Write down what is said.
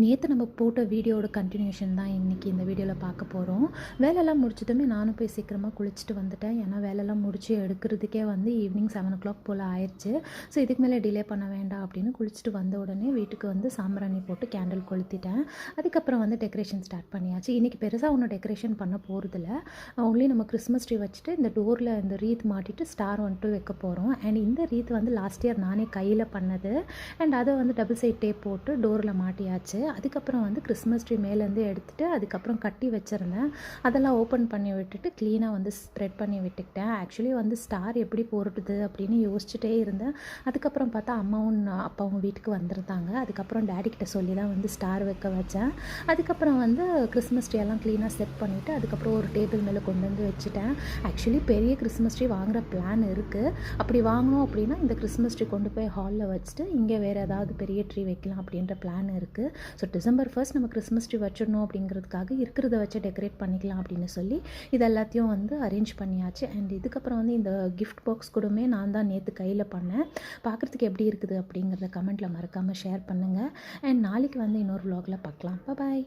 நேற்று நம்ம போட்ட வீடியோட கண்டினியூஷன் தான் இன்றைக்கி இந்த வீடியோவில் பார்க்க போகிறோம். வேலையெல்லாம் முடிச்சதுமே நானும் போய் சீக்கிரமாக குளிச்சுட்டு வந்துட்டேன். ஏன்னா வேலையெல்லாம் முடித்து எடுக்கிறதுக்கே வந்து ஈவினிங் 7 போல் ஆயிடுச்சு. ஸோ இதுக்கு மேலே டிலே பண்ண வேண்டாம் அப்படின்னு குளிச்சுட்டு வந்த உடனே வீட்டுக்கு வந்து சாம்பிராணி போட்டு கேண்டில் கொளுத்திட்டேன். அதுக்கப்புறம் வந்து டெக்கரேஷன் ஸ்டார்ட் பண்ணியாச்சு. இன்றைக்கி பெருசாக ஒன்றும் டெக்கரேஷன் பண்ண போகிறதில்ல. ஒன்லி நம்ம கிறிஸ்மஸ் ட்ரீ வச்சுட்டு இந்த டோரில் இந்த ரீத் மாட்டிட்டு ஸ்டார் வந்துட்டு வைக்க போகிறோம். அண்ட் இந்த ரீத் வந்து லாஸ்ட் இயர் நானே கையில் பண்ணது. அண்ட் அதை வந்து டபுள் சைட் டேப் போட்டு டோரில் மாட்டியாச்சு. அதுக்கப்புறம் வந்து கிறிஸ்மஸ் ட்ரீ மேலேருந்து எடுத்துகிட்டு அதுக்கப்புறம் கட்டி வச்சுருந்தேன். அதெல்லாம் ஓப்பன் பண்ணி விட்டுட்டு க்ளீனாக வந்து ஸ்ப்ரெட் பண்ணி விட்டுக்கிட்டேன். ஆக்சுவலி வந்து ஸ்டார் எப்படி போடுறது அப்படின்னு யோசிச்சுட்டே இருந்தேன். அதுக்கப்புறம் பார்த்தா அம்மாவும் அப்பாவும் வீட்டுக்கு வந்திருந்தாங்க. அதுக்கப்புறம் டேடிக்கிட்ட சொல்லி தான் வந்து ஸ்டார் வைக்க வச்சேன். அதுக்கப்புறம் வந்து கிறிஸ்மஸ் ட்ரீ எல்லாம் க்ளீனாக செட் பண்ணிவிட்டு அதுக்கப்புறம் ஒரு டேபிள் மேலே கொண்டு வந்து வச்சுட்டேன். ஆக்சுவலி பெரிய கிறிஸ்மஸ் ட்ரீ வாங்குகிற பிளான் இருக்குது. அப்படி வாங்கினோம் அப்படின்னா இந்த கிறிஸ்மஸ் ட்ரீ கொண்டு போய் ஹாலில் வச்சுட்டு இங்கே வேறு ஏதாவது பெரிய ட்ரீ வைக்கலாம் அப்படின்ற பிளான் இருக்குது. ஸோ டிசம்பர் 1 நம்ம கிறிஸ்மஸ் ட்ரீ வச்சிடணும் அப்படிங்கிறதுக்காக இருக்கிறத வச்சு டெக்கரேட் பண்ணிக்கலாம் அப்படின்னு சொல்லி இது எல்லாத்தையும் வந்து அரேஞ்ச் பண்ணியாச்சு. அண்ட் இதுக்கப்புறம் வந்து இந்த கிஃப்ட் பாக்ஸ் கூடமே நான் தான் நேற்று கையில் பண்ணேன். பார்க்குறதுக்கு எப்படி இருக்குது அப்படிங்கிறத கமெண்ட்டில் மறக்காமல் ஷேர் பண்ணுங்கள். அண்ட் நாளைக்கு வந்து இன்னொரு vlogல பார்க்கலாம். பாய்.